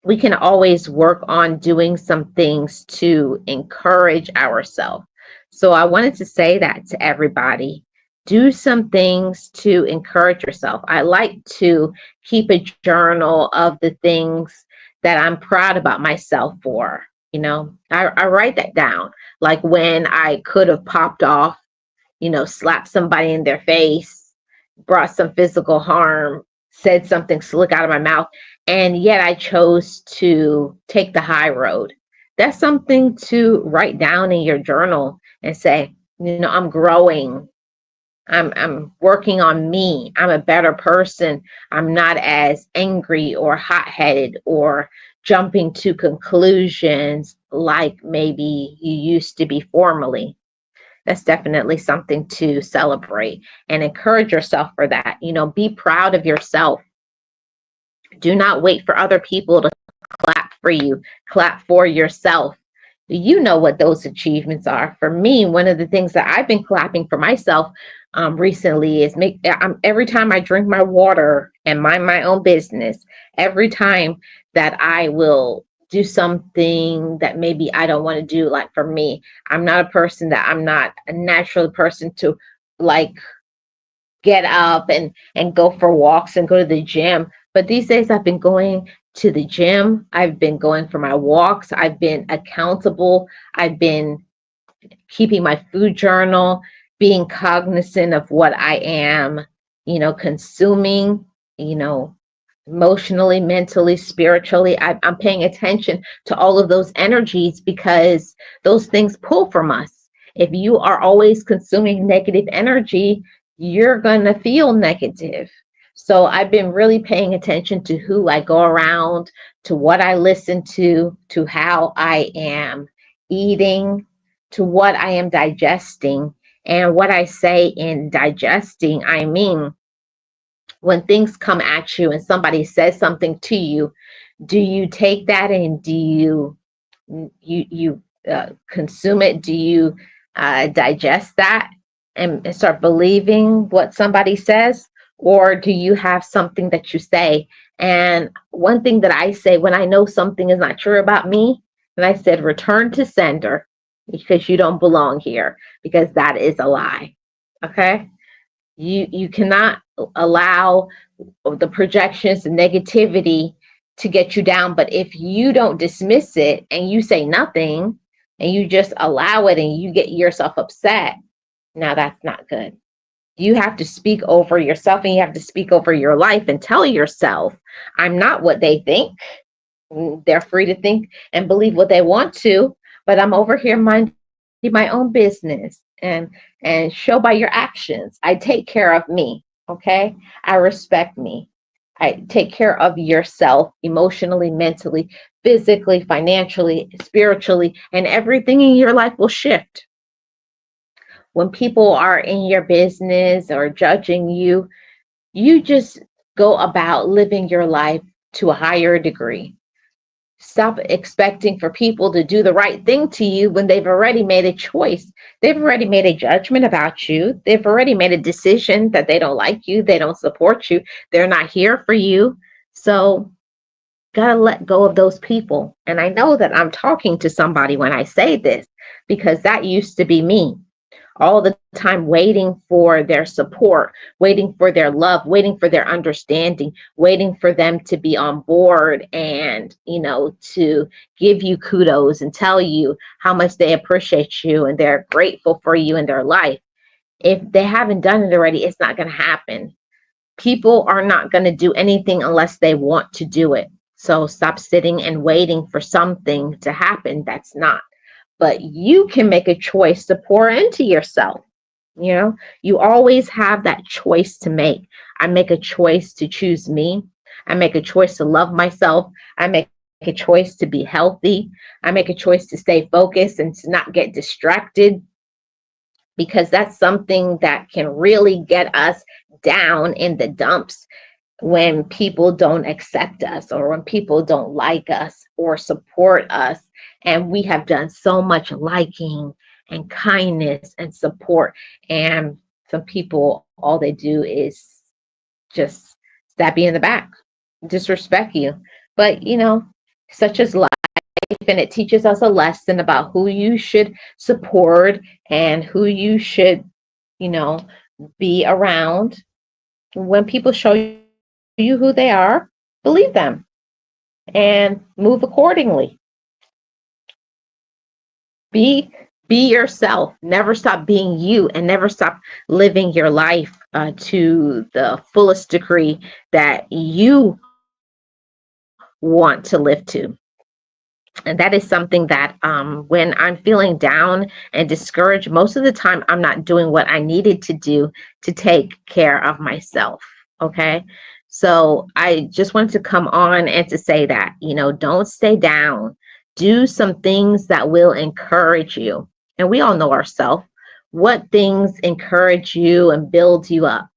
Speaker 1: we can always work on doing some things to encourage ourselves. So I wanted to say that to everybody. Do some things to encourage yourself. I like to keep a journal of the things that I'm proud about myself for. I write that down. Like when I could have popped off, slapped somebody in their face, brought some physical harm, said something slick out of my mouth, and yet I chose to take the high road. That's something to write down in your journal and say, I'm growing. I'm working on me. I'm a better person. I'm not as angry or hot-headed or jumping to conclusions like maybe you used to be formerly. That's definitely something to celebrate and encourage yourself for that. Be proud of yourself. Do not wait for other people to clap for you. Clap for yourself. You know what those achievements are. For me, one of the things that I've been clapping for myself recently is every time I drink my water and mind my own business, every time that I will do something that maybe I don't want to do. Like for me, I'm not a natural person to like get up and go for walks and go to the gym. But these days I've been going to the gym. I've been going for my walks. I've been accountable. I've been keeping my food journal, being cognizant of what I am, consuming, you know, emotionally, mentally, spiritually. I'm paying attention to all of those energies because those things pull from us. If you are always consuming negative energy, you're going to feel negative. So I've been really paying attention to who I go around, to what I listen to how I am eating, to what I am digesting. And what I say in digesting, I mean, when things come at you and somebody says something to you, do you take that and do you consume it? Do you digest that and start believing what somebody says? Or do you have something that you say? And one thing that I say when I know something is not true about me, and I said, return to sender, because you don't belong here, because that is a lie. Okay? You cannot allow the projections, the negativity to get you down. But if you don't dismiss it and you say nothing and you just allow it and you get yourself upset, now that's not good. You have to speak over yourself and you have to speak over your life and tell yourself, I'm not what they think. They're free to think and believe what they want to, but I'm over here minding my own business and show by your actions. I take care of me. Okay. I respect me. I take care of yourself emotionally, mentally, physically, financially, spiritually, and everything in your life will shift. When people are in your business or judging you, you just go about living your life to a higher degree. Stop expecting for people to do the right thing to you when they've already made a choice. They've already made a judgment about you. They've already made a decision that they don't like you. They don't support you. They're not here for you. So, gotta let go of those people. And I know that I'm talking to somebody when I say this because that used to be me all the time waiting for their support, waiting for their love, waiting for their understanding, waiting for them to be on board and, to give you kudos and tell you how much they appreciate you and they're grateful for you in their life. If they haven't done it already, it's not going to happen. People are not going to do anything unless they want to do it. So stop sitting and waiting for something to happen that's not. But you can make a choice to pour into yourself. You always have that choice to make. I make a choice to choose me. I make a choice to love myself. I make a choice to be healthy. I make a choice to stay focused and to not get distracted, because that's something that can really get us down in the dumps when people don't accept us or when people don't like us or support us. And we have done so much liking and kindness and support. And some people, all they do is just stab you in the back, disrespect you. But, such as life. And it teaches us a lesson about who you should support and who you should, you know, be around. When people show you who they are, believe them and move accordingly. Be be yourself. Never stop being you and never stop living your life to the fullest degree that you want to live to. And that is something that when I'm feeling down and discouraged, most of the time I'm not doing what I needed to do to take care of myself. Okay. So I just wanted to come on and to say that, don't stay down. Do some things that will encourage you. And we all know ourselves. What things encourage you and build you up?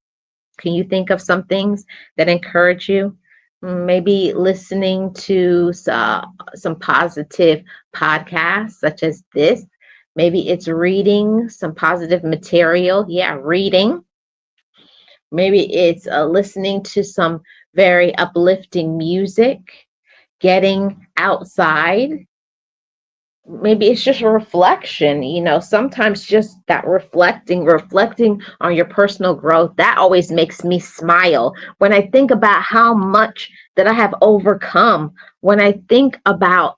Speaker 1: Can you think of some things that encourage you? Maybe listening to some positive podcasts such as this. Maybe it's reading some positive material. Yeah, reading. Maybe it's listening to some very uplifting music, getting outside. Maybe it's just a reflection, sometimes just that reflecting on your personal growth, that always makes me smile when I think about how much that I have overcome, when I think about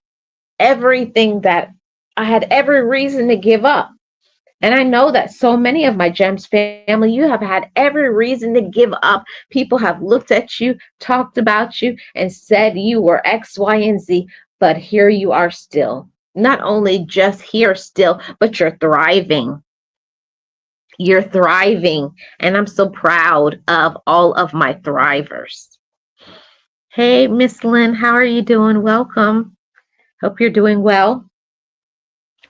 Speaker 1: everything that I had every reason to give up. And I know that so many of my gems family, you have had every reason to give up. People have looked at you, talked about you, and said you were X, Y, and Z, but here you are still. Not only just here still, but you're thriving. You're thriving. And I'm so proud of all of my thrivers. Hey, Miss Lynn, how are you doing? Welcome. Hope you're doing well.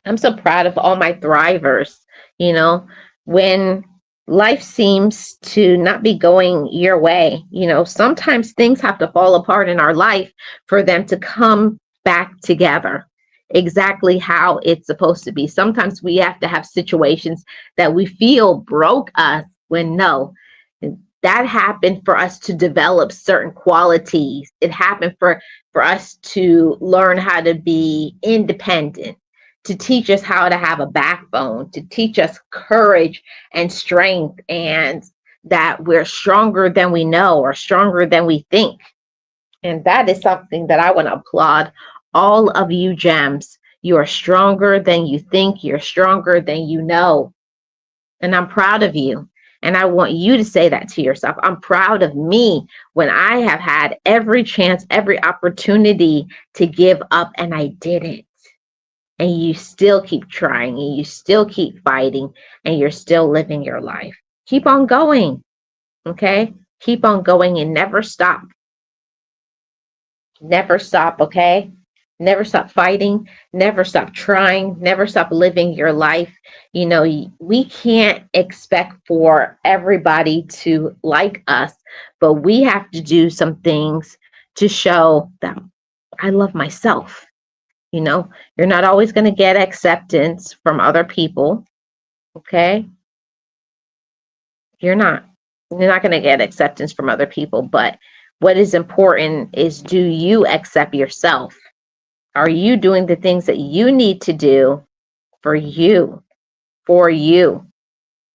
Speaker 1: I'm so proud of all my thrivers. You know, when life seems to not be going your way, sometimes things have to fall apart in our life for them to come back together exactly how it's supposed to be. Sometimes we have to have situations that we feel broke us when no, that happened for us to develop certain qualities. It happened for us to learn how to be independent, to teach us how to have a backbone, to teach us courage and strength, and that we're stronger than we know or stronger than we think. And that is something that I want to applaud all of you gems. You are stronger than you think, you're stronger than you know. And I'm proud of you. And I want you to say that to yourself. I'm proud of me when I have had every chance, every opportunity to give up, and I didn't. and you still keep trying and you still keep fighting and you're still living your life. Keep on going. Okay? Keep on going and never stop. Never stop, okay? Never stop fighting, never stop trying, never stop living your life. You know, we can't expect for everybody to like us, but we have to do some things to show that I love myself. You know, you're not always going to get acceptance from other people, okay? You're not. You're not going to get acceptance from other people, but what is important is, do you accept yourself? Are you doing the things that you need to do for you? For you.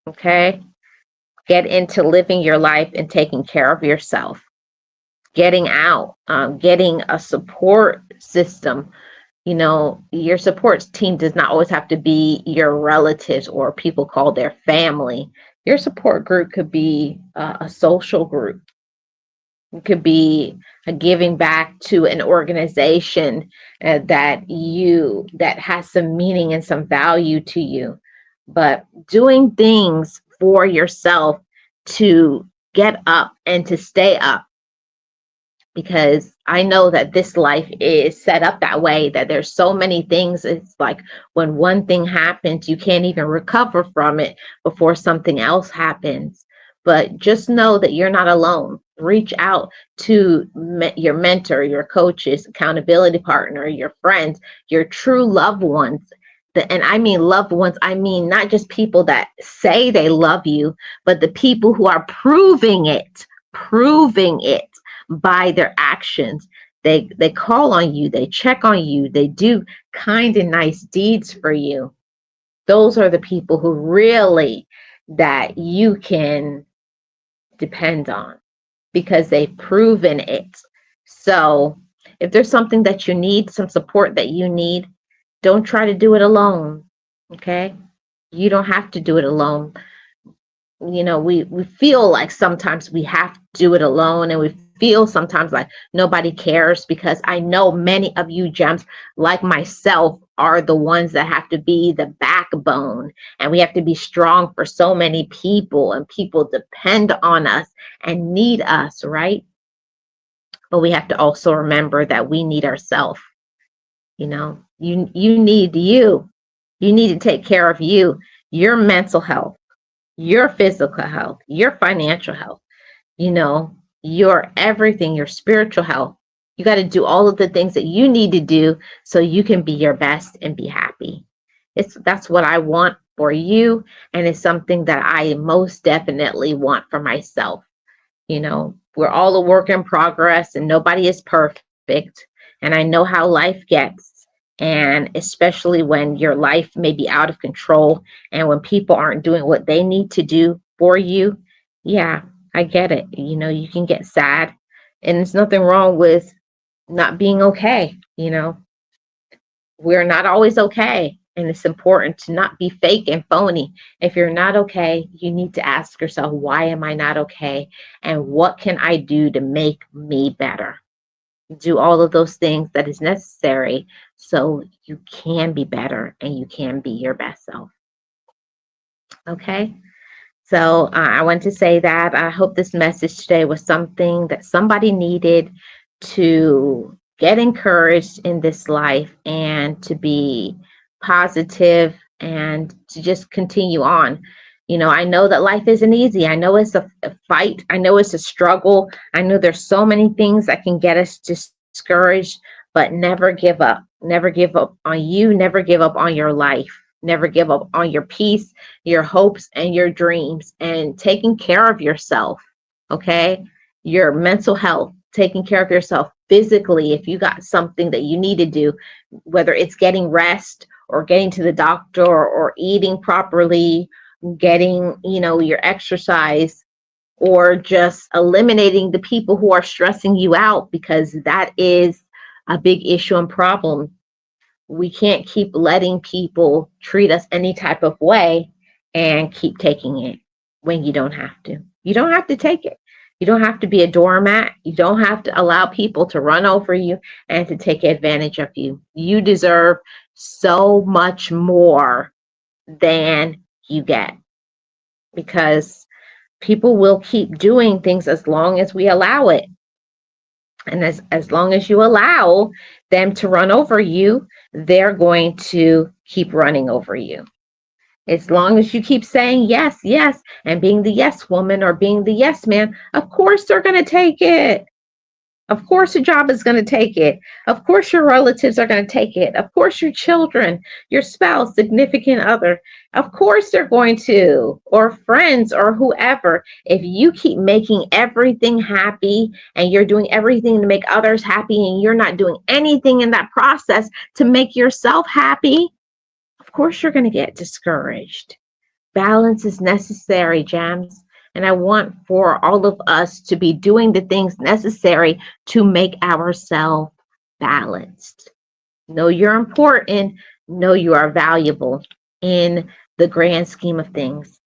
Speaker 1: Okay? Get into living your life and taking care of yourself. Getting out, getting a support system. You know, your support team does not always have to be your relatives or people call their family. Your support group could be a social group. It could be a giving back to an organization that has some meaning and some value to you. But doing things for yourself to get up and to stay up, because I know that this life is set up that way, that there's so many things. It's like when one thing happens, you can't even recover from it before something else happens. But just know that you're not alone. Reach out to your mentor, your coaches, accountability partner, your friends, your true loved ones. And I mean loved ones, I mean not just people that say they love you, but the people who are proving it by their actions. They call on you, they check on you, they do kind and nice deeds for you. Those are the people who really that you can depend on, because they've proven it. So if there's something that you need, some support that you need, don't try to do it alone. Okay? You don't have to do it alone. You know, we feel like sometimes we have to do it alone, and we feel sometimes like nobody cares, because I know many of you gems like myself are the ones that have to be the backbone, and we have to be strong for so many people, and people depend on us and need us, right? But we have to also remember that we need ourselves. You know, you need you need to take care of your mental health, your physical health, your financial health, you know, your everything, your spiritual health. You got to do all of the things that you need to do so you can be your best and be happy. That's what I want for you, and it's something that I most definitely want for myself. You know, we're all a work in progress and nobody is perfect. And I know how life gets. And especially when your life may be out of control and when people aren't doing what they need to do for you. Yeah, I get it. You know, you can get sad. And there's nothing wrong with not being okay. You know, we're not always okay. And it's important to not be fake and phony. If you're not okay, you need to ask yourself, why am I not okay? And what can I do to make me better? Do all of those things that is necessary so you can be better and you can be your best self. Okay? So I want to say that I hope this message today was something that somebody needed to get encouraged in this life and to be positive and to just continue on. You know, I know that life isn't easy. I know it's a fight. I know it's a struggle. I know there's so many things that can get us discouraged, but never give up. Never give up on you. Never give up on your life. Never give up on your peace, your hopes, and your dreams, and taking care of yourself. Okay. Your mental health, taking care of yourself physically. If you got something that you need to do, whether it's getting rest or getting to the doctor or eating properly, getting, you know, your exercise, or just eliminating the people who are stressing you out, because that is a big issue and problem. We can't keep letting people treat us any type of way and keep taking it when you don't have to. You don't have to take it. You don't have to be a doormat. You don't have to allow people to run over you and to take advantage of you. You deserve so much more than you get, because people will keep doing things as long as we allow it. And as long as you allow them to run over you, they're going to keep running over you. As long as you keep saying yes, yes, and being the yes woman or being the yes man, of course they're going to take it. Of course, your job is going to take it. Of course, your relatives are going to take it. Of course, your children, your spouse, significant other, of course, they're going to, or friends or whoever. If you keep making everything happy and you're doing everything to make others happy and you're not doing anything in that process to make yourself happy, of course, you're going to get discouraged. Balance is necessary, Jams. And I want for all of us to be doing the things necessary to make ourselves balanced. Know you're important. Know you are valuable in the grand scheme of things.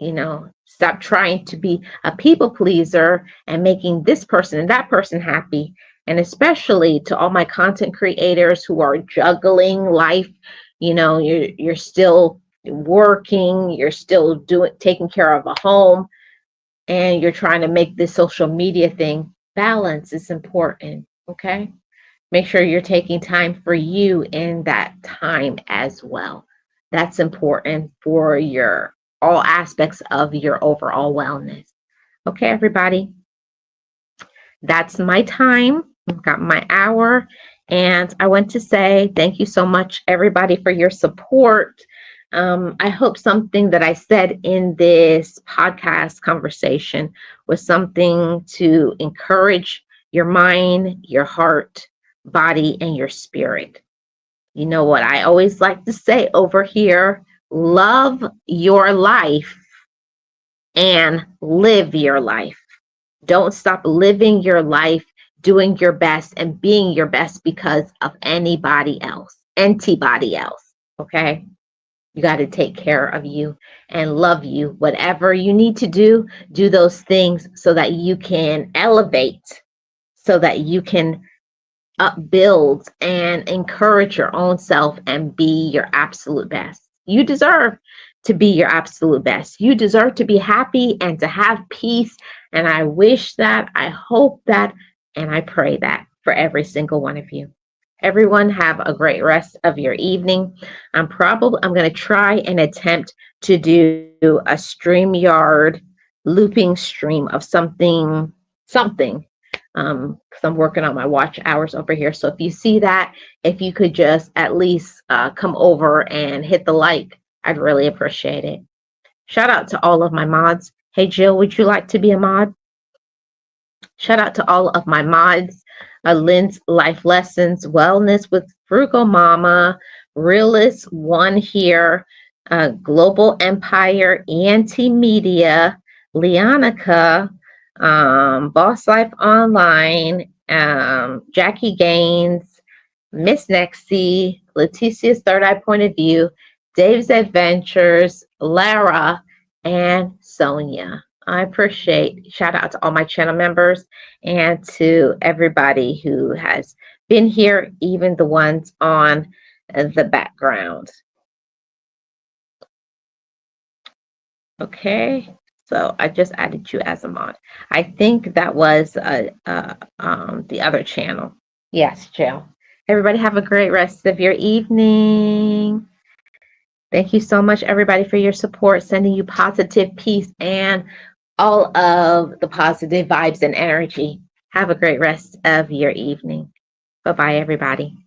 Speaker 1: Stop trying to be a people pleaser and making this person and that person happy. And especially to all my content creators who are juggling life, you're still working, you're still taking care of a home, and you're trying to make this social media thing. Balance is important. Okay. Make sure you're taking time for you in that time as well. That's important for your all aspects of your overall wellness. Okay, everybody. That's my time. I've got my hour. And I want to say thank you so much, everybody, for your support. I hope something that I said in this podcast conversation was something to encourage your mind, your heart, body, and your spirit. You know what I always like to say over here: love your life and live your life. Don't stop living your life, doing your best, and being your best because of anybody else, okay? You got to take care of you and love you. Whatever you need to do those things so that you can elevate, so that you can upbuild and encourage your own self and be your absolute best. You deserve to be your absolute best. You deserve to be happy and to have peace. And I wish that, I hope that, and I pray that for every single one of you. Everyone have a great rest of your evening. I'm going to try and attempt to do a StreamYard looping stream of something, because I'm working on my watch hours over here. So if you see that, if you could just at least come over and hit the like, I'd really appreciate it. Shout out to all of my mods. Hey, Jill, would you like to be a mod? Shout out to all of my mods. Lynn's Life Lessons, Wellness with Frugal Mama, Realist One here, Global Empire, ENT Media, Leonica, Boss Life Online, Jackie Gaines, Miss Nexie, Leticia's Third Eye Point of View, Dave's Adventures, Lara, and Sonia. I appreciate, shout out to all my channel members and to everybody who has been here, even the ones on the background. Okay, so I just added you as a mod. I think that was the other channel. Yes, Jill. Everybody have a great rest of your evening. Thank you so much, everybody, for your support, sending you positive peace and all of the positive vibes and energy. Have a great rest of your evening. Bye-bye, everybody.